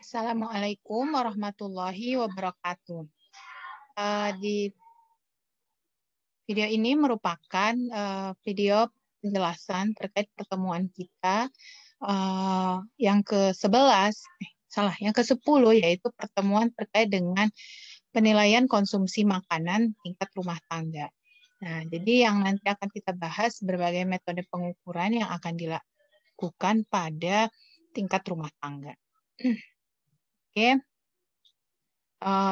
Assalamualaikum warahmatullahi wabarakatuh. Di video ini merupakan video penjelasan terkait pertemuan kita yang ke-11, yang ke-10, yaitu pertemuan terkait dengan penilaian konsumsi makanan tingkat rumah tangga. Nah, jadi yang nanti akan kita bahas berbagai metode pengukuran yang akan dilakukan pada tingkat rumah tangga. Oke.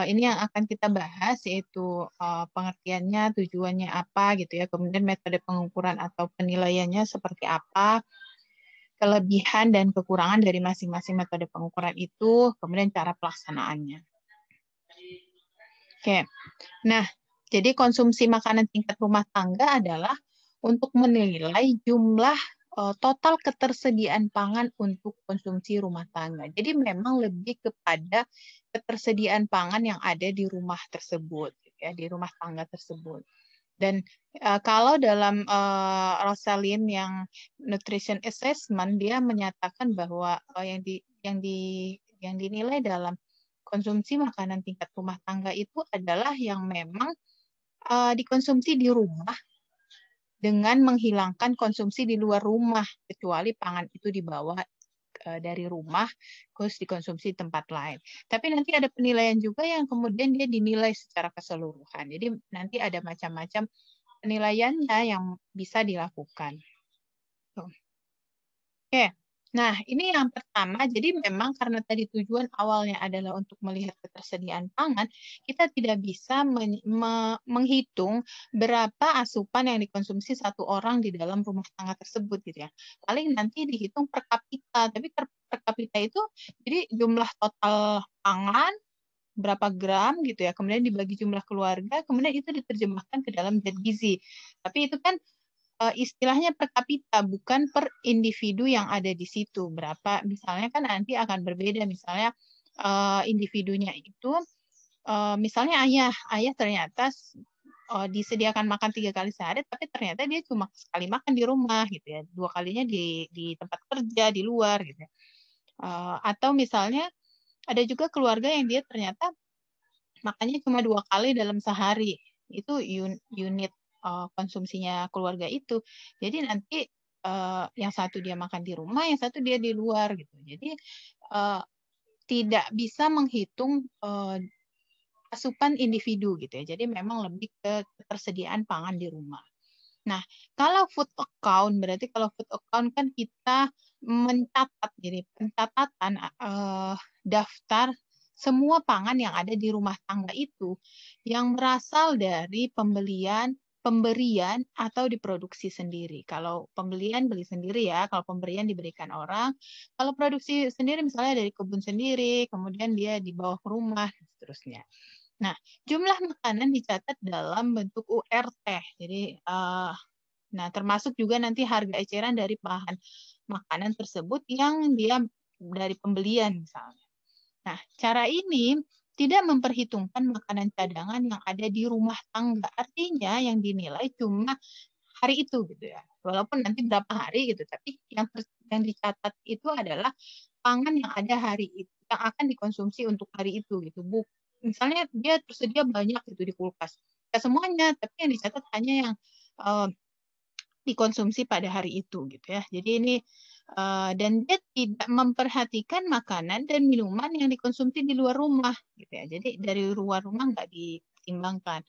Ini yang akan kita bahas, yaitu pengertiannya, tujuannya apa gitu ya, kemudian metode pengukuran atau penilaiannya seperti apa, kelebihan dan kekurangan dari masing-masing metode pengukuran itu, kemudian cara pelaksanaannya. Oke, nah jadi konsumsi makanan tingkat rumah tangga adalah untuk menilai jumlah total ketersediaan pangan untuk konsumsi rumah tangga. Jadi memang lebih kepada ketersediaan pangan yang ada di rumah tersebut, ya, di rumah tangga tersebut. Dan kalau dalam Rosalind yang nutrition assessment, dia menyatakan bahwa yang dinilai dalam konsumsi makanan tingkat rumah tangga itu adalah yang memang dikonsumsi di rumah dengan menghilangkan konsumsi di luar rumah, kecuali pangan itu dibawa dari rumah terus dikonsumsi di tempat lain. Tapi nanti ada penilaian juga yang kemudian dia dinilai secara keseluruhan. Jadi nanti ada macam-macam penilaiannya yang bisa dilakukan. Oke. Nah, ini yang pertama. Jadi memang karena tadi tujuan awalnya adalah untuk melihat ketersediaan pangan, kita tidak bisa menghitung berapa asupan yang dikonsumsi satu orang di dalam rumah tangga tersebut gitu ya. Paling nanti dihitung per kapita, tapi per kapita itu jadi jumlah total pangan berapa gram gitu ya, kemudian dibagi jumlah keluarga, kemudian itu diterjemahkan ke dalam zat gizi. Tapi itu kan istilahnya per kapita, bukan per individu yang ada di situ. Berapa, misalnya kan nanti akan berbeda, misalnya individunya itu, misalnya ayah ternyata disediakan makan 3 kali sehari, tapi ternyata dia cuma sekali makan di rumah gitu ya, 2 kalinya di tempat kerja, di luar gitu ya. Atau misalnya ada juga keluarga yang dia ternyata makannya cuma 2 kali dalam sehari. Itu unit konsumsinya keluarga itu. Jadi nanti yang satu dia makan di rumah, yang satu dia di luar gitu. Jadi tidak bisa menghitung asupan individu gitu ya. Jadi memang lebih ke ketersediaan pangan di rumah. Nah, kalau food account, berarti kalau food account kan kita mencatat, jadi pencatatan daftar semua pangan yang ada di rumah tangga itu yang berasal dari pemberian atau diproduksi sendiri. Kalau pembelian beli sendiri ya, kalau pemberian diberikan orang, kalau produksi sendiri misalnya dari kebun sendiri, kemudian dia dibawa ke rumah, dan seterusnya. Nah, jumlah makanan dicatat dalam bentuk URT. Jadi, nah termasuk juga nanti harga eceran dari bahan makanan tersebut yang dia dari pembelian misalnya. Nah, cara ini tidak memperhitungkan makanan cadangan yang ada di rumah tangga. Artinya yang dinilai cuma hari itu gitu ya. Walaupun nanti berapa hari gitu, tapi yang dicatat itu adalah pangan yang ada hari itu, yang akan dikonsumsi untuk hari itu gitu. Misalnya dia tersedia banyak gitu di kulkas. Ya semuanya, tapi yang dicatat hanya yang dikonsumsi pada hari itu gitu ya. Jadi ini dan dia tidak memperhatikan makanan dan minuman yang dikonsumsi di luar rumah gitu ya. Jadi dari luar rumah nggak dipertimbangkan.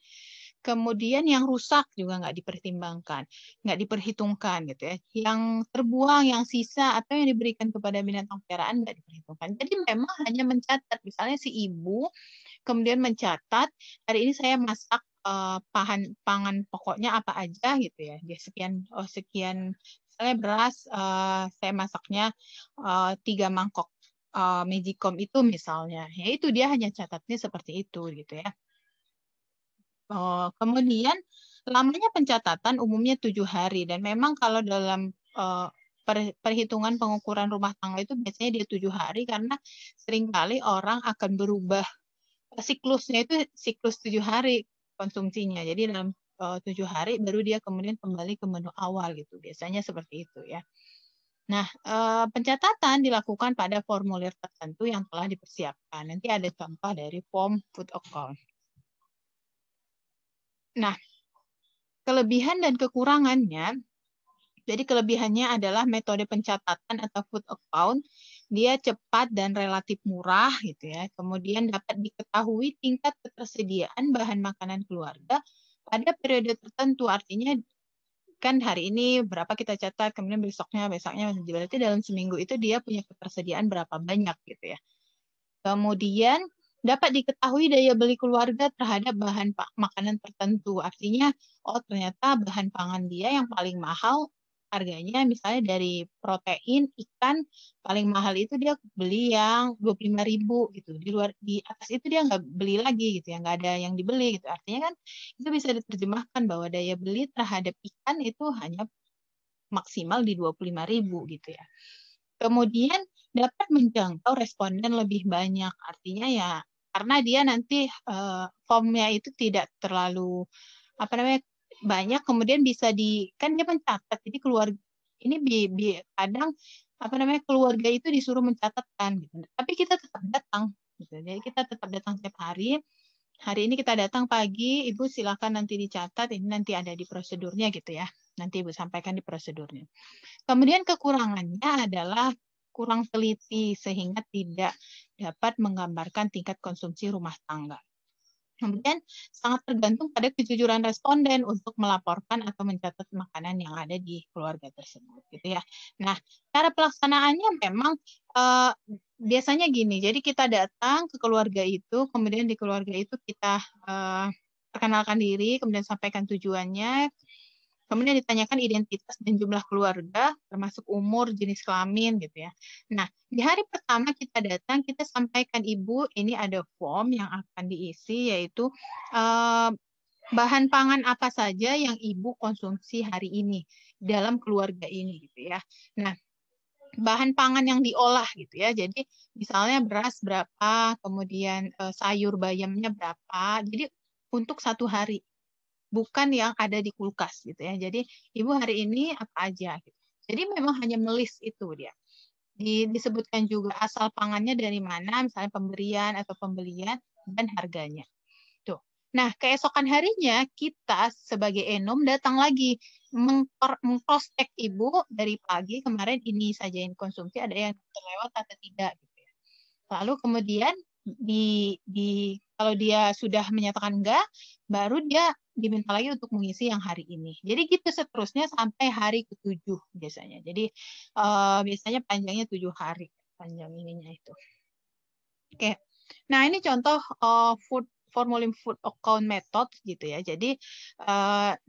Kemudian yang rusak juga nggak dipertimbangkan, nggak diperhitungkan gitu ya. Yang terbuang, yang sisa atau yang diberikan kepada binatang peliharaan nggak diperhitungkan. Jadi memang hanya mencatat, misalnya si ibu kemudian mencatat hari ini saya masak pangan pokoknya apa aja gitu ya. Dia sekian misalnya beras saya masaknya 3 mangkok Magicom itu misalnya. Ya itu dia hanya catatnya seperti itu gitu ya. Kemudian lamanya pencatatan umumnya 7 hari dan memang kalau dalam perhitungan pengukuran rumah tangga itu biasanya dia 7 hari karena seringkali orang akan berubah siklusnya, itu siklus 7 hari konsumsinya. Jadi dalam 7 hari baru dia kemudian kembali ke menu awal gitu. Biasanya seperti itu ya. Nah, pencatatan dilakukan pada formulir tertentu yang telah dipersiapkan. Nanti ada contoh dari form food account. Nah, kelebihan dan kekurangannya, jadi kelebihannya adalah metode pencatatan atau food account, dia cepat dan relatif murah gitu ya. Kemudian dapat diketahui tingkat ketersediaan bahan makanan keluarga pada periode tertentu. Artinya kan hari ini berapa kita catat, kemudian besoknya, berarti dalam seminggu itu dia punya ketersediaan berapa banyak gitu ya. Kemudian dapat diketahui daya beli keluarga terhadap bahan makanan tertentu. Artinya, oh ternyata bahan pangan dia yang paling mahal harganya misalnya dari protein, ikan, paling mahal itu dia beli yang 25.000 gitu. Di atas itu dia nggak beli lagi gitu ya, nggak ada yang dibeli gitu. Artinya kan itu bisa diterjemahkan bahwa daya beli terhadap ikan itu hanya maksimal di 25.000 gitu ya. Kemudian dapat menjangkau responden lebih banyak. Artinya ya karena dia nanti formnya itu tidak terlalu banyak, kemudian bisa kan dia mencatat. Jadi keluarga ini kadang keluarga itu disuruh mencatatkan gitu. Tapi kita tetap datang gitu. Jadi kita tetap datang setiap hari. Hari ini kita datang pagi, Ibu silakan nanti dicatat, ini nanti ada di prosedurnya gitu ya. Nanti Ibu sampaikan di prosedurnya. Kemudian kekurangannya adalah kurang teliti sehingga tidak dapat menggambarkan tingkat konsumsi rumah tangga. Kemudian sangat tergantung pada kejujuran responden untuk melaporkan atau mencatat makanan yang ada di keluarga tersebut, gitu ya. Nah, cara pelaksanaannya memang biasanya gini. Jadi kita datang ke keluarga itu, kemudian di keluarga itu kita perkenalkan diri, kemudian sampaikan tujuannya. Kemudian ditanyakan identitas dan jumlah keluarga, termasuk umur, jenis kelamin, gitu ya. Nah, di hari pertama kita datang, kita sampaikan Ibu, ini ada form yang akan diisi, yaitu bahan pangan apa saja yang Ibu konsumsi hari ini dalam keluarga ini, gitu ya. Nah, bahan pangan yang diolah, gitu ya. Jadi, misalnya beras berapa, kemudian sayur bayamnya berapa. Jadi, untuk satu hari. Bukan yang ada di kulkas gitu ya. Jadi Ibu hari ini apa aja gitu. Jadi memang hanya melis itu dia. Disebutkan juga asal pangannya dari mana, misalnya pemberian atau pembelian dan harganya. Tuh. Nah, keesokan harinya kita sebagai Enom datang lagi mengcross-check Ibu dari pagi kemarin ini saja yang konsumsi, ada yang terlewat atau tidak gitu ya. Lalu kemudian kalau dia sudah menyatakan enggak, baru dia diminta lagi untuk mengisi yang hari ini. Jadi gitu seterusnya sampai hari ke-7 biasanya. Jadi biasanya panjangnya 7 hari panjang ininya itu. Oke. Nah, ini contoh formulir food account method gitu ya. Jadi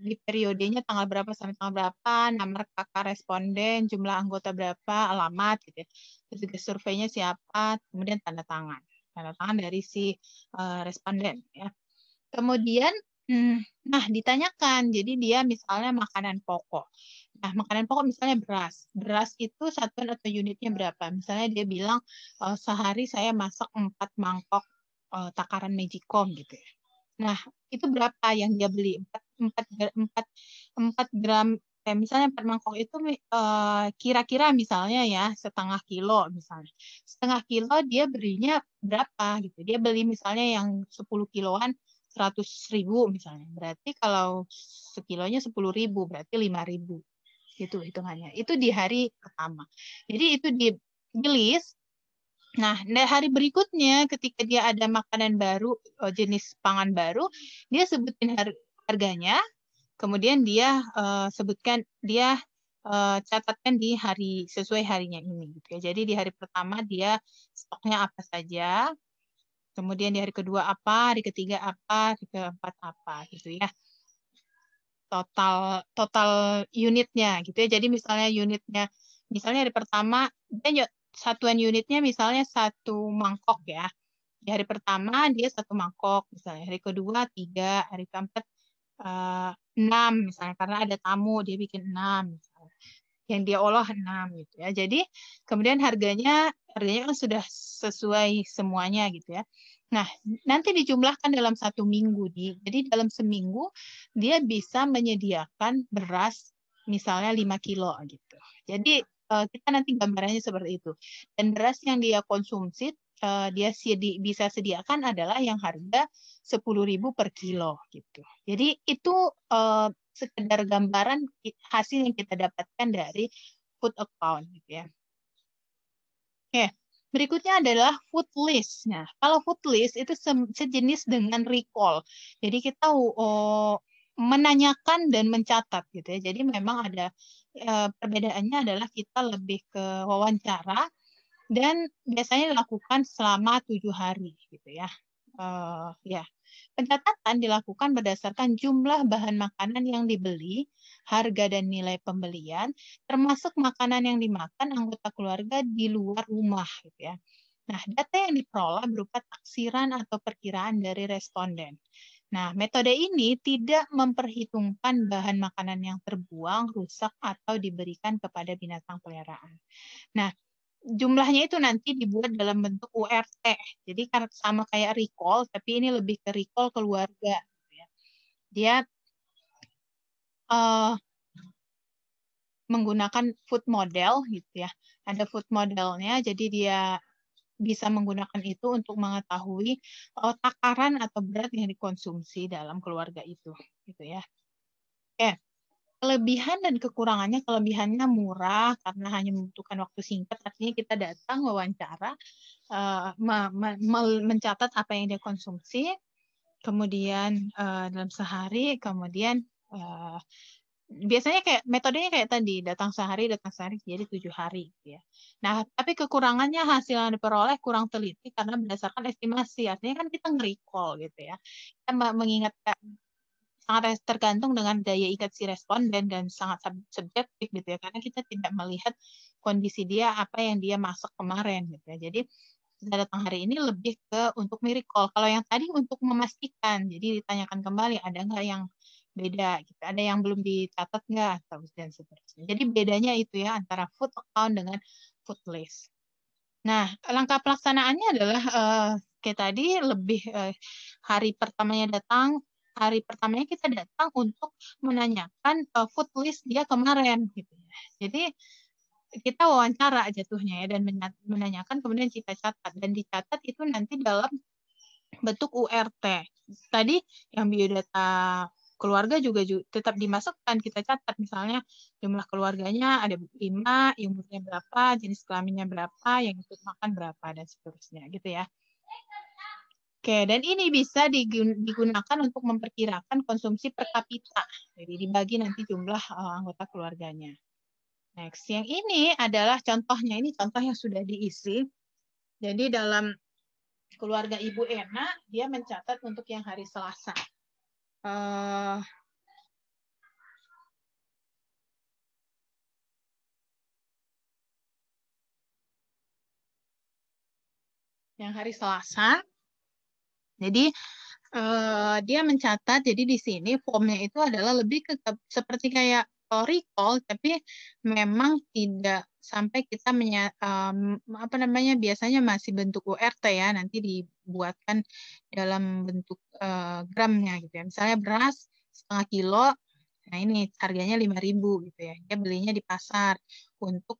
di periodenya tanggal berapa sampai tanggal berapa, nomor kakak responden, jumlah anggota berapa, alamat gitu ya. Terus juga surveinya siapa, kemudian tanda tangan dari si responden ya. Kemudian nah ditanyakan, jadi dia misalnya makanan pokok. Nah, makanan pokok misalnya beras. Beras itu satuan atau unitnya berapa? Misalnya dia bilang sehari saya masak 4 mangkok takaran Magicom gitu ya. Nah, itu berapa yang dia beli? 4 gram, misalnya 4 mangkok itu kira-kira misalnya ya setengah kilo misalnya. Setengah kilo dia belinya berapa gitu. Dia beli misalnya yang 10 kiloan 100.000 misalnya. Berarti kalau sekilonya 10.000 berarti 5.000 gitu hitungannya. Itu di hari pertama. Jadi itu di list. Nah, hari berikutnya ketika dia ada makanan baru, jenis pangan baru, dia sebutin harganya, kemudian dia sebutkan, dia catatkan di hari sesuai harinya ini. Gitu ya. Jadi di hari pertama dia stoknya apa saja, kemudian di hari kedua apa, hari ketiga apa, hari keempat apa, gitu ya. Total unitnya gitu ya. Jadi misalnya misalnya hari pertama dia satuan unitnya misalnya 1 mangkok ya. Di hari pertama dia 1 mangkok misalnya, hari kedua 3, hari keempat 6 misalnya karena ada tamu dia bikin 6 misalnya. Yang dia olah 6 gitu ya. Jadi kemudian harganya kan sudah sesuai semuanya gitu ya. Nah, nanti dijumlahkan dalam 1 minggu. Jadi dalam seminggu dia bisa menyediakan beras misalnya 5 kilo gitu. Jadi kita nanti gambarannya seperti itu. Dan beras yang dia konsumsi, dia bisa sediakan adalah yang harga 10.000 per kilo gitu. Jadi itu sekedar gambaran hasil yang kita dapatkan dari food account gitu ya. Oke, berikutnya adalah food list. Nah, kalau food list itu sejenis dengan recall. Jadi kita menanyakan dan mencatat gitu ya. Jadi memang ada perbedaannya adalah kita lebih ke wawancara dan biasanya dilakukan selama 7 hari gitu ya. Ya, pencatatan dilakukan berdasarkan jumlah bahan makanan yang dibeli, harga dan nilai pembelian, termasuk makanan yang dimakan anggota keluarga di luar rumah gitu ya. Nah, data yang diperoleh berupa taksiran atau perkiraan dari responden. Nah, metode ini tidak memperhitungkan bahan makanan yang terbuang, rusak, atau diberikan kepada binatang peliharaan. Nah, jumlahnya itu nanti dibuat dalam bentuk URT. Jadi sama kayak recall, tapi ini lebih ke recall keluarga. Dia menggunakan food model gitu ya. Ada food modelnya, jadi dia bisa menggunakan itu untuk mengetahui takaran atau berat yang dikonsumsi dalam keluarga itu, gitu ya. Oke. Kelebihan dan kekurangannya, kelebihannya murah karena hanya membutuhkan waktu singkat, artinya kita datang wawancara, mencatat apa yang dia konsumsi, kemudian dalam sehari, kemudian biasanya kayak metodenya kayak tadi, datang sehari, jadi 7 hari. Gitu ya. Nah, tapi kekurangannya hasil yang diperoleh kurang teliti karena berdasarkan estimasi, artinya kan kita nge-recall gitu ya. Kita mengingatkan, sangat tergantung dengan daya ikat si responden dan sangat subjektif gitu ya, karena kita tidak melihat kondisi dia apa yang dia masak kemarin gitu ya. Jadi kita datang hari ini lebih ke untuk miracle. Kalau yang tadi untuk memastikan, jadi ditanyakan kembali ada nggak yang beda gitu, ada yang belum dicatat nggak atau dan seterusnya. Jadi bedanya itu ya antara food account dengan food list. Nah, langkah pelaksanaannya adalah kayak tadi lebih hari pertamanya datang. Hari pertamanya kita datang untuk menanyakan food list dia kemarin gitu ya. Jadi kita wawancara jatuhnya ya dan menanyakan kemudian kita catat dan dicatat itu nanti dalam bentuk URT. Tadi yang biodata keluarga juga tetap dimasukkan, kita catat misalnya jumlah keluarganya ada 5, umurnya berapa, jenis kelaminnya berapa, yang ikut makan berapa dan seterusnya gitu ya. Oke, dan ini bisa digunakan untuk memperkirakan konsumsi per kapita. Jadi dibagi nanti jumlah anggota keluarganya. Next, yang ini adalah contohnya. Ini contoh yang sudah diisi. Jadi dalam keluarga Ibu Ena, dia mencatat untuk yang hari Selasa. Yang hari Selasa. Jadi dia mencatat, jadi di sini formnya itu adalah lebih ke seperti kayak recall, tapi memang tidak sampai kita biasanya masih bentuk URT ya, nanti dibuatkan dalam bentuk gramnya gitu ya. Misalnya beras setengah kilo, nah ini harganya 5.000 gitu ya. Dia belinya di pasar untuk.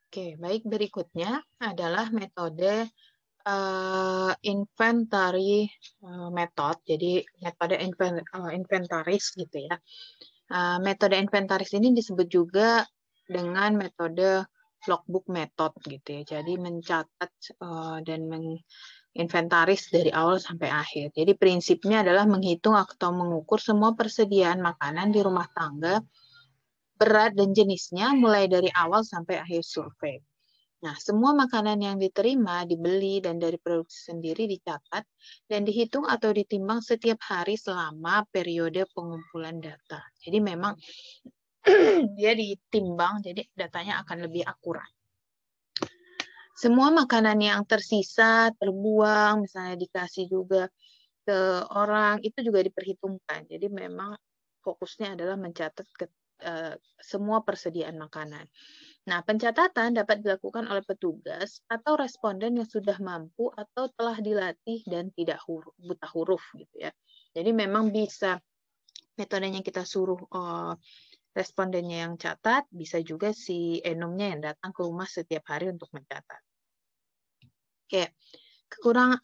Oke, baik, berikutnya adalah metode inventory method, jadi metode inventaris gitu ya. Metode inventaris ini disebut juga dengan metode logbook method gitu ya. Jadi mencatat dan menginventaris dari awal sampai akhir. Jadi prinsipnya adalah menghitung atau mengukur semua persediaan makanan di rumah tangga, berat dan jenisnya mulai dari awal sampai akhir survei. Nah, semua makanan yang diterima, dibeli, dan dari produksi sendiri dicatat dan dihitung atau ditimbang setiap hari selama periode pengumpulan data. Jadi memang dia ditimbang, jadi datanya akan lebih akurat. Semua makanan yang tersisa, terbuang, misalnya dikasih juga ke orang, itu juga diperhitungkan. Jadi memang fokusnya adalah mencatat semua persediaan makanan. Nah, pencatatan dapat dilakukan oleh petugas atau responden yang sudah mampu atau telah dilatih dan tidak buta huruf gitu ya. Jadi memang bisa metodenya kita suruh respondennya yang catat, bisa juga si enumnya yang datang ke rumah setiap hari untuk mencatat. Oke.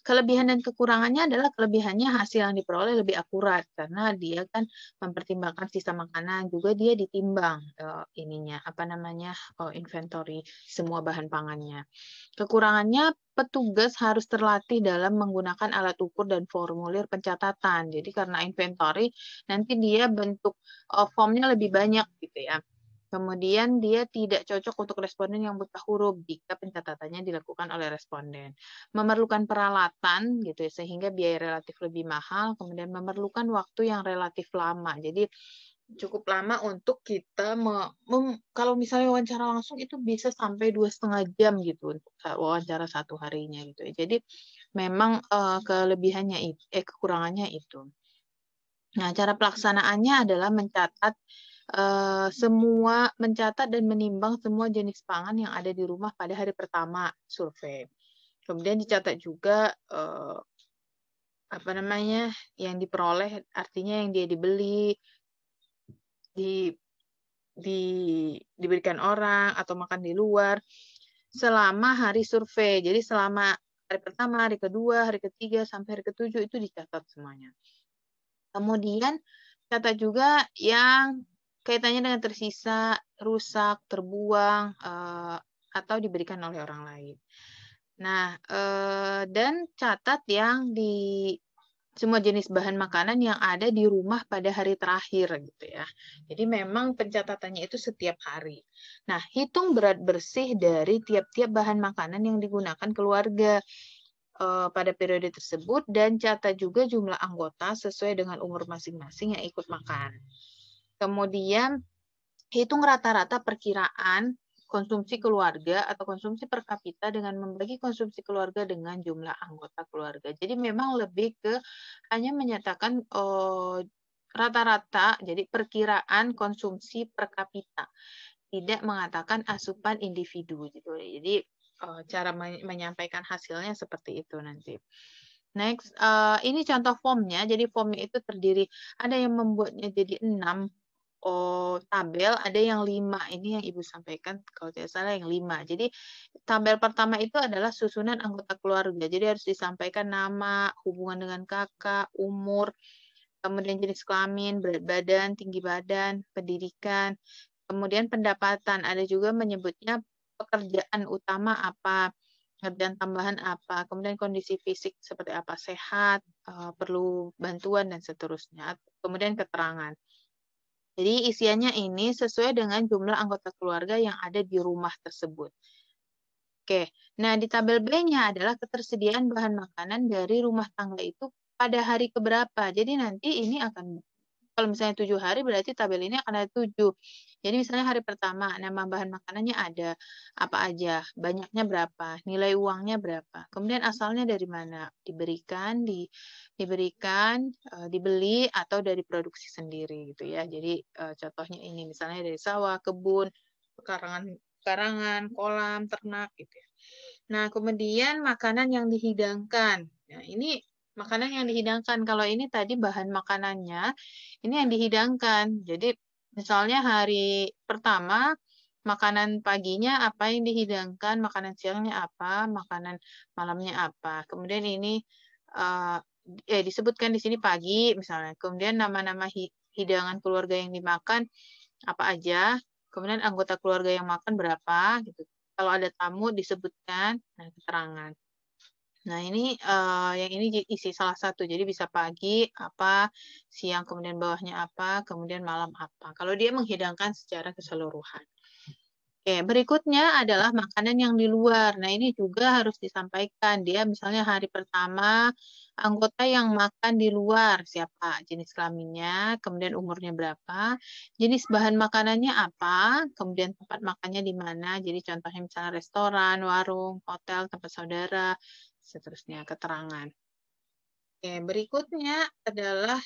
Kelebihan dan kekurangannya adalah kelebihannya hasil yang diperoleh lebih akurat karena dia kan mempertimbangkan sisa makanan, juga dia ditimbang inventory semua bahan pangannya. Kekurangannya petugas harus terlatih dalam menggunakan alat ukur dan formulir pencatatan. Jadi karena inventory nanti dia bentuk formnya lebih banyak gitu ya. Kemudian dia tidak cocok untuk responden yang buta huruf jika pencatatannya dilakukan oleh responden. Memerlukan peralatan gitu ya, sehingga biaya relatif lebih mahal, kemudian memerlukan waktu yang relatif lama. Jadi cukup lama untuk kita kalau misalnya wawancara langsung itu bisa sampai 2,5 jam gitu untuk wawancara satu harinya gitu ya. Jadi memang kekurangannya itu. Nah, cara pelaksanaannya adalah mencatat dan menimbang semua jenis pangan yang ada di rumah pada hari pertama survei. Kemudian dicatat juga yang diperoleh, artinya yang dia dibeli, diberikan orang atau makan di luar selama hari survei. Jadi selama hari pertama, hari kedua, hari ketiga sampai hari ketujuh itu dicatat semuanya. Kemudian catat juga yang kaitannya dengan tersisa, rusak, terbuang, atau diberikan oleh orang lain. Nah, dan catat yang di semua jenis bahan makanan yang ada di rumah pada hari terakhir gitu ya. Jadi memang pencatatannya itu setiap hari. Nah, hitung berat bersih dari tiap-tiap bahan makanan yang digunakan keluarga pada periode tersebut dan catat juga jumlah anggota sesuai dengan umur masing-masing yang ikut makan. Kemudian hitung rata-rata perkiraan konsumsi keluarga atau konsumsi per kapita dengan membagi konsumsi keluarga dengan jumlah anggota keluarga. Jadi memang lebih ke hanya menyatakan rata-rata, jadi perkiraan konsumsi per kapita, tidak mengatakan asupan individu gitu. Jadi cara menyampaikan hasilnya seperti itu nanti. Next, ini contoh formnya. Jadi formnya itu terdiri, ada yang membuatnya jadi 6 tabel, ada yang 5. Ini yang Ibu sampaikan, kalau tidak salah yang 5. Jadi tabel pertama itu adalah susunan anggota keluarga. Jadi harus disampaikan nama, hubungan dengan kakak, umur, kemudian jenis kelamin, berat badan, tinggi badan, pendidikan, kemudian pendapatan. Ada juga menyebutnya pekerjaan utama apa, pekerjaan tambahan apa, kemudian kondisi fisik seperti apa, sehat, perlu bantuan, dan seterusnya. Kemudian keterangan. Jadi isiannya ini sesuai dengan jumlah anggota keluarga yang ada di rumah tersebut. Oke, nah di tabel B-nya adalah ketersediaan bahan makanan dari rumah tangga itu pada hari keberapa. Jadi nanti ini akan, kalau misalnya 7 hari, berarti tabel ini akan ada 7. Jadi misalnya hari pertama, nama bahan makanannya ada apa aja, banyaknya berapa, nilai uangnya berapa, kemudian asalnya dari mana, diberikan, dibeli, atau dari produksi sendiri gitu ya. Jadi contohnya ini misalnya dari sawah, kebun, pekarangan, kolam, ternak gitu ya. Nah, kemudian makanan yang dihidangkan. Nah, ini makanan yang dihidangkan. Kalau ini tadi bahan makanannya, ini yang dihidangkan. Jadi misalnya hari pertama, makanan paginya apa yang dihidangkan, makanan siangnya apa, makanan malamnya apa. Kemudian ini disebutkan di sini pagi misalnya. Kemudian nama-nama hidangan keluarga yang dimakan apa aja. Kemudian anggota keluarga yang makan berapa gitu. Kalau ada tamu disebutkan, nah keterangan. Nah, ini yang ini isi salah satu. Jadi bisa pagi apa, siang kemudian bawahnya apa, kemudian malam apa. Kalau dia menghidangkan secara keseluruhan. Oke, berikutnya adalah makanan yang di luar. Nah, ini juga harus disampaikan. Dia misalnya hari pertama, anggota yang makan di luar, siapa, jenis kelaminnya, kemudian umurnya berapa, jenis bahan makanannya apa, kemudian tempat makannya di mana. Jadi contohnya misalnya restoran, warung, hotel, tempat saudara, seterusnya, keterangan. Oke, berikutnya adalah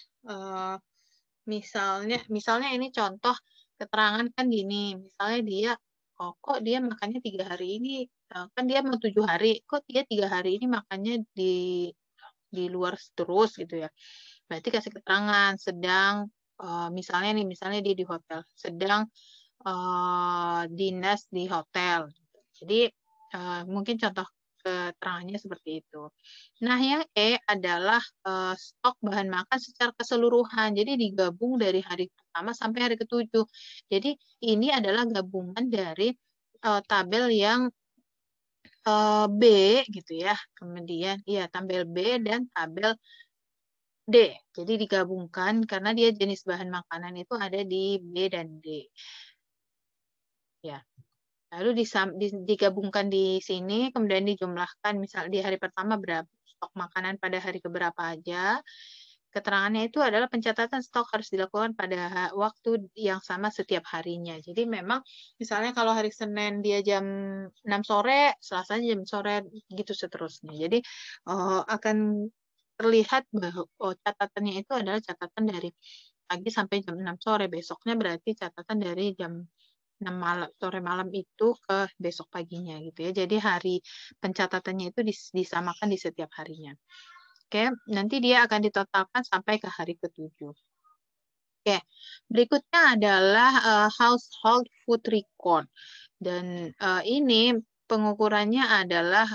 misalnya ini contoh keterangan kan gini. Misalnya dia, kok dia makannya 3 hari ini, kan dia mau 7 hari, kok dia 3 hari ini makannya di luar terus gitu ya. Berarti kasih keterangan sedang misalnya dia di hotel, sedang dinas di hotel. Jadi mungkin contoh keterangannya seperti itu. Nah, yang E adalah stok bahan makan secara keseluruhan. Jadi digabung dari hari pertama sampai hari ke-7. Jadi ini adalah gabungan dari tabel yang B gitu ya. Kemudian tabel B dan tabel D. Jadi digabungkan karena dia jenis bahan makanan itu ada di B dan D. Ya. Lalu digabungkan di sini, kemudian dijumlahkan, misal di hari pertama berapa stok makanan pada hari keberapa aja. Keterangannya itu adalah pencatatan stok harus dilakukan pada waktu yang sama setiap harinya. Jadi memang misalnya kalau hari Senin dia jam 6 sore, Selasa jam sore, gitu seterusnya. Jadi akan terlihat bahwa catatannya itu adalah catatan dari pagi sampai jam 6 sore. Besoknya berarti catatan dari jam 6 sore malam itu ke besok paginya gitu ya. Jadi hari pencatatannya itu disamakan di setiap harinya. Oke, nanti dia akan ditotalkan sampai ke hari ke-7. Oke, berikutnya adalah household food record. Dan ini pengukurannya adalah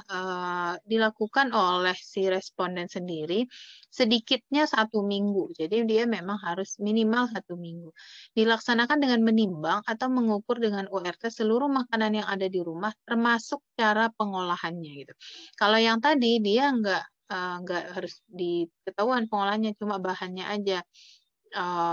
dilakukan oleh si responden sendiri sedikitnya 1 minggu. Jadi dia memang harus minimal 1 minggu. Dilaksanakan dengan menimbang atau mengukur dengan URT seluruh makanan yang ada di rumah termasuk cara pengolahannya gitu. Kalau yang tadi dia nggak harus diketahuan pengolahannya, cuma bahannya aja.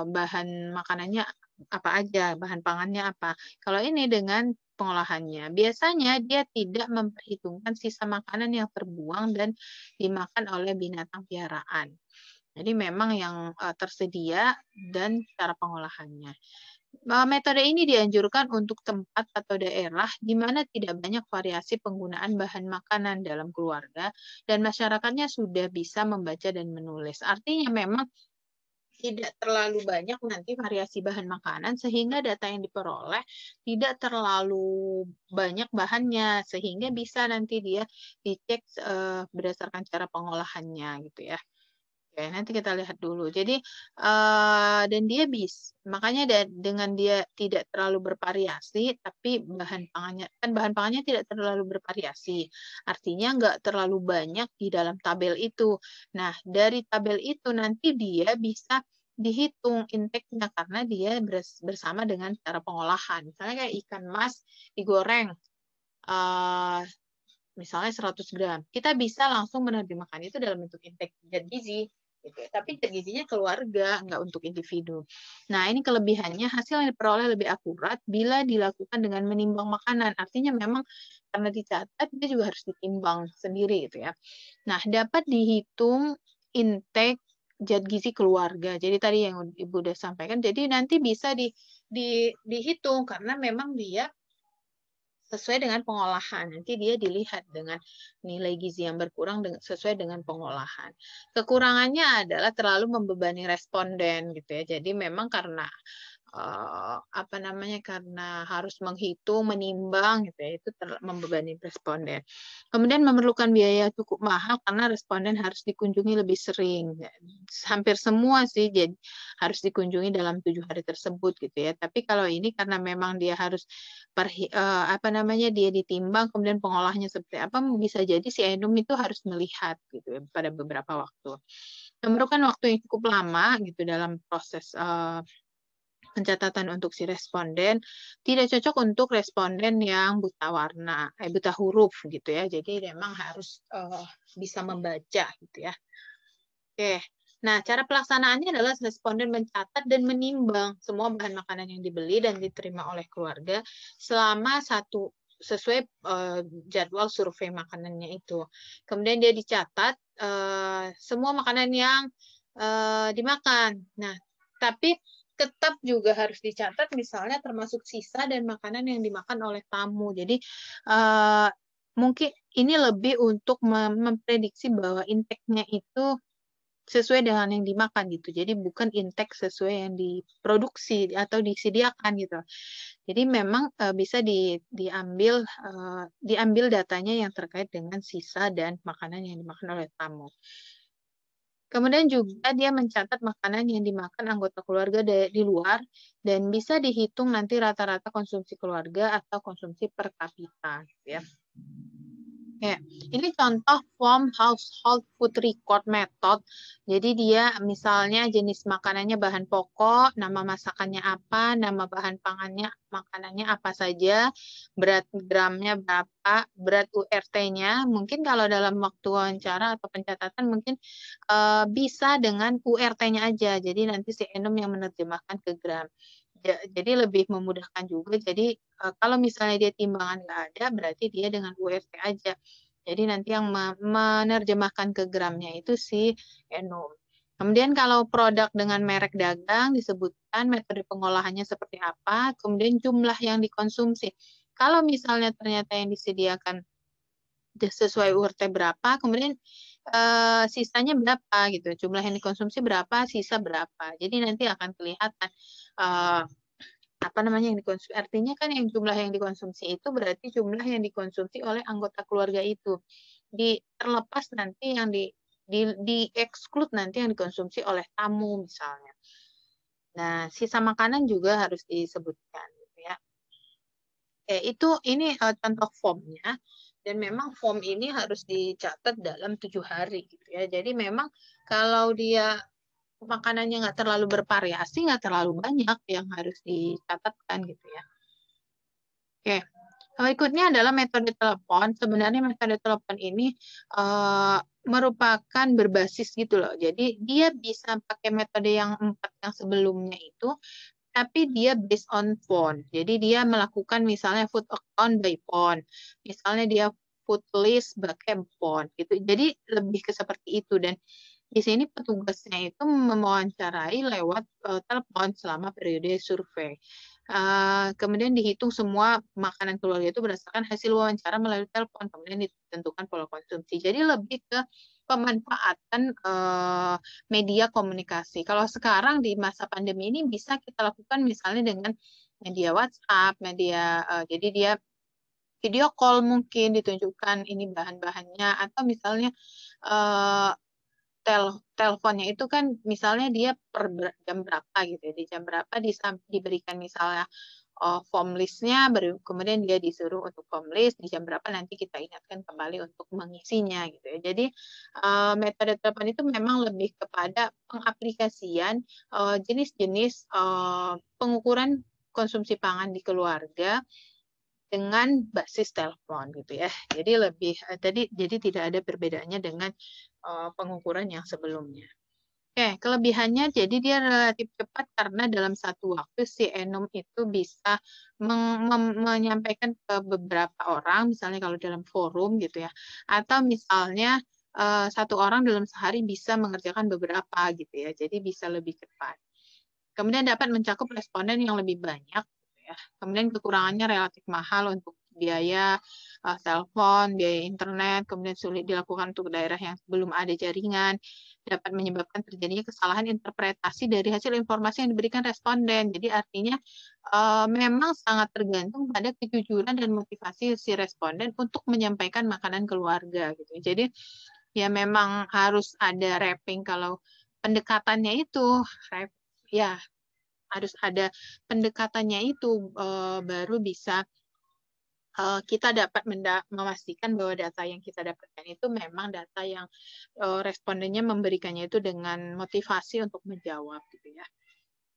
Bahan makanannya apa aja, bahan pangannya apa. Kalau ini dengan pengolahannya, biasanya dia tidak memperhitungkan sisa makanan yang terbuang dan dimakan oleh binatang piaraan. Jadi memang yang tersedia dan cara pengolahannya. Metode ini dianjurkan untuk tempat atau daerah di mana tidak banyak variasi penggunaan bahan makanan dalam keluarga dan masyarakatnya sudah bisa membaca dan menulis. Artinya memang tidak terlalu banyak nanti variasi bahan makanan sehingga data yang diperoleh tidak terlalu banyak bahannya sehingga bisa nanti dia dicek berdasarkan cara pengolahannya gitu ya. Oke, nanti kita lihat dulu. Jadi dan dia makanya dengan dia tidak terlalu bervariasi, tapi bahan pangannya tidak terlalu bervariasi. Artinya nggak terlalu banyak di dalam tabel itu. Nah, dari tabel itu nanti dia bisa dihitung intake-nya karena dia bersama dengan cara pengolahan. Misalnya kayak ikan mas digoreng, misalnya 100 gram. Kita bisa langsung menerjemahkan itu dalam bentuk intake zat gizi. Gitu. Tapi zat gizinya keluarga, nggak untuk individu. Nah, ini kelebihannya hasil yang diperoleh lebih akurat bila dilakukan dengan menimbang makanan. Artinya memang karena dicatat, dia juga harus ditimbang sendiri gitu ya. Nah, dapat dihitung intake zat gizi keluarga. Jadi tadi yang Ibu udah sampaikan, jadi nanti bisa dihitung karena memang dia sesuai dengan pengolahan. Nanti dia dilihat dengan nilai gizi yang berkurang sesuai dengan pengolahan. Kekurangannya adalah terlalu membebani responden gitu ya. Jadi memang karena karena harus menghitung, menimbang gitu ya, itu membebani responden. Kemudian memerlukan biaya cukup mahal karena responden harus dikunjungi lebih sering. Hampir semua sih jadi harus dikunjungi dalam 7 hari tersebut gitu ya. Tapi kalau ini karena memang dia harus dia ditimbang kemudian pengolahnya seperti apa, bisa jadi si Enum itu harus melihat gitu ya, pada beberapa waktu. Memerlukan waktu yang cukup lama gitu dalam proses pencatatan untuk si responden, tidak cocok untuk responden yang buta huruf gitu ya. Jadi memang harus bisa membaca gitu ya. Oke. Nah, cara pelaksanaannya adalah responden mencatat dan menimbang semua bahan makanan yang dibeli dan diterima oleh keluarga selama sesuai jadwal survei makanannya itu. Kemudian dia dicatat semua makanan yang dimakan. Nah, tapi tetap juga harus dicatat misalnya termasuk sisa dan makanan yang dimakan oleh tamu. Jadi mungkin ini lebih untuk memprediksi bahwa intake-nya itu sesuai dengan yang dimakan gitu. Jadi bukan intake sesuai yang diproduksi atau disediakan gitu. Jadi memang bisa diambil datanya yang terkait dengan sisa dan makanan yang dimakan oleh tamu. Kemudian juga dia mencatat makanan yang dimakan anggota keluarga di luar dan bisa dihitung nanti rata-rata konsumsi keluarga atau konsumsi per kapita, gitu ya. Ya, ini contoh form household food record method. Jadi dia misalnya jenis makanannya bahan pokok, nama masakannya apa, nama bahan pangannya, makanannya apa saja, berat gramnya berapa, berat URT-nya. Mungkin kalau dalam waktu wawancara atau pencatatan mungkin bisa dengan URT-nya aja. Jadi nanti si Enom yang menerjemahkan ke gram. Jadi lebih memudahkan juga. Jadi kalau misalnya dia timbangan nggak ada, berarti dia dengan URT aja. Jadi nanti yang menerjemahkan ke gramnya itu si Enom. Kemudian kalau produk dengan merek dagang disebutkan metode pengolahannya seperti apa, kemudian jumlah yang dikonsumsi. Kalau misalnya ternyata yang disediakan sesuai URT berapa, kemudian sisanya berapa gitu, jumlah yang dikonsumsi berapa, sisa berapa. Jadi nanti akan kelihatan apa namanya yang dikonsumsi. Artinya kan yang jumlah yang dikonsumsi itu berarti jumlah yang dikonsumsi oleh anggota keluarga itu. Terlepas nanti yang di exclude nanti yang dikonsumsi oleh tamu misalnya. Nah, sisa makanan juga harus disebutkan gitu ya. Ini contoh formnya. Dan memang form ini harus dicatat dalam 7 hari gitu ya. Jadi memang kalau dia makanannya nggak terlalu bervariasi, nggak terlalu banyak yang harus dicatatkan gitu ya. Oke, berikutnya adalah metode telepon. Sebenarnya metode telepon ini merupakan berbasis gitu loh. Jadi dia bisa pakai metode yang 4 yang sebelumnya itu, tapi dia based on phone. Jadi dia melakukan misalnya food account by phone. Misalnya dia food list pakai phone gitu. Jadi lebih ke seperti itu dan di sini petugasnya itu mewawancarai lewat telepon selama periode survei. Kemudian dihitung semua makanan keluarga itu berdasarkan hasil wawancara melalui telepon, kemudian ditentukan pola konsumsi. Jadi lebih ke pemanfaatan media komunikasi. Kalau sekarang di masa pandemi ini bisa kita lakukan misalnya dengan media WhatsApp, jadi dia video call mungkin ditunjukkan ini bahan-bahannya atau misalnya teleponnya itu kan misalnya dia per jam berapa gitu ya. Di jam berapa diberikan misalnya form listnya, kemudian dia disuruh untuk form list, di jam berapa nanti kita ingatkan kembali untuk mengisinya gitu ya. Jadi metode telepon itu memang lebih kepada pengaplikasian jenis-jenis pengukuran konsumsi pangan di keluarga dengan basis telepon gitu ya. Jadi jadi tidak ada perbedaannya dengan pengukuran yang sebelumnya. Oke, kelebihannya jadi dia relatif cepat karena dalam satu waktu si Enom itu bisa menyampaikan ke beberapa orang, misalnya kalau dalam forum gitu ya, atau misalnya satu orang dalam sehari bisa mengerjakan beberapa gitu ya, jadi bisa lebih cepat. Kemudian dapat mencakup responden yang lebih banyak. Ya. Kemudian kekurangannya relatif mahal untuk biaya telepon, biaya internet, kemudian sulit dilakukan untuk daerah yang belum ada jaringan, dapat menyebabkan terjadinya kesalahan interpretasi dari hasil informasi yang diberikan responden. Jadi artinya memang sangat tergantung pada kejujuran dan motivasi si responden untuk menyampaikan makanan keluarga gitu. Jadi ya memang harus ada wrapping kalau pendekatannya itu ya harus ada pendekatannya itu baru bisa kita dapat memastikan bahwa data yang kita dapatkan itu memang data yang respondennya memberikannya itu dengan motivasi untuk menjawab gitu ya.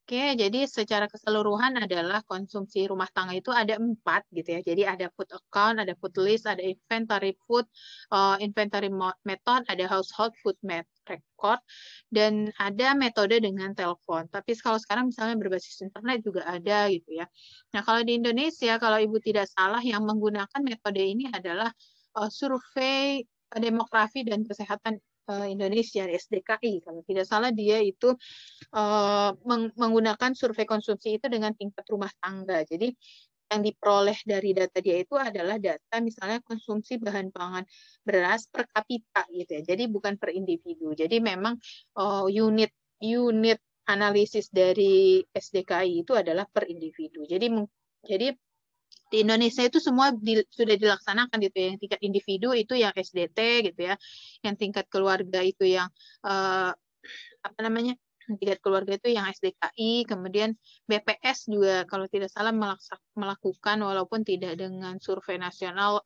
Oke, jadi secara keseluruhan adalah konsumsi rumah tangga itu ada 4 gitu ya. Jadi ada food account, ada food list, ada inventory food, inventory method, ada household food record, dan ada metode dengan telepon. Tapi kalau sekarang misalnya berbasis internet juga ada gitu ya. Nah kalau di Indonesia, kalau Ibu tidak salah yang menggunakan metode ini adalah survei demografi dan kesehatan Indonesia, SDKI. Kalau tidak salah dia itu menggunakan survei konsumsi itu dengan tingkat rumah tangga. Jadi yang diperoleh dari data dia itu adalah data misalnya konsumsi bahan pangan beras per kapita gitu ya. Jadi bukan per individu. Jadi memang unit analisis dari SDKI itu adalah per individu. Jadi di Indonesia itu semua sudah dilaksanakan gitu ya. Yang tingkat individu itu yang SDT gitu ya. Yang tingkat keluarga itu yang apa namanya, tingkat keluarga itu yang SDKI, kemudian BPS juga kalau tidak salah melakukan walaupun tidak dengan survei nasional,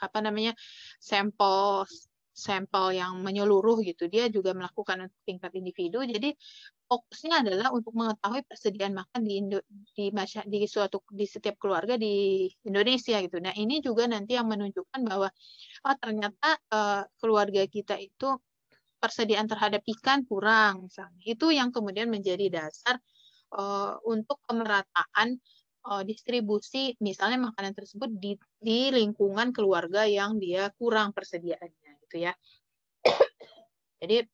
apa namanya, sampel sampel yang menyeluruh gitu, dia juga melakukan untuk tingkat individu. Jadi fokusnya adalah untuk mengetahui persediaan makan di setiap keluarga di Indonesia gitu. Nah, ini juga nanti yang menunjukkan bahwa oh ternyata keluarga kita itu persediaan terhadap ikan kurang misalnya. Itu yang kemudian menjadi dasar untuk pemerataan distribusi misalnya makanan tersebut di lingkungan keluarga yang dia kurang persediaannya gitu ya. Jadi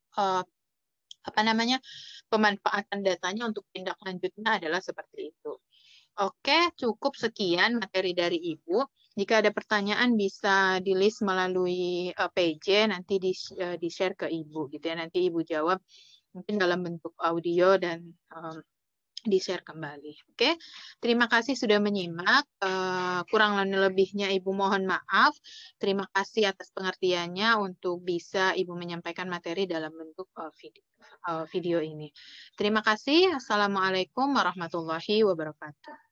apa namanya, pemanfaatan datanya untuk tindak lanjutnya adalah seperti itu. Oke, cukup sekian materi dari Ibu. Jika ada pertanyaan bisa di-list melalui PJ, nanti di-share ke Ibu gitu ya. Nanti Ibu jawab mungkin dalam bentuk audio dan di-share kembali. Oke, terima kasih sudah menyimak. Kurang lebihnya Ibu mohon maaf. Terima kasih atas pengertiannya untuk bisa Ibu menyampaikan materi dalam bentuk video ini. Terima kasih. Assalamualaikum warahmatullahi wabarakatuh.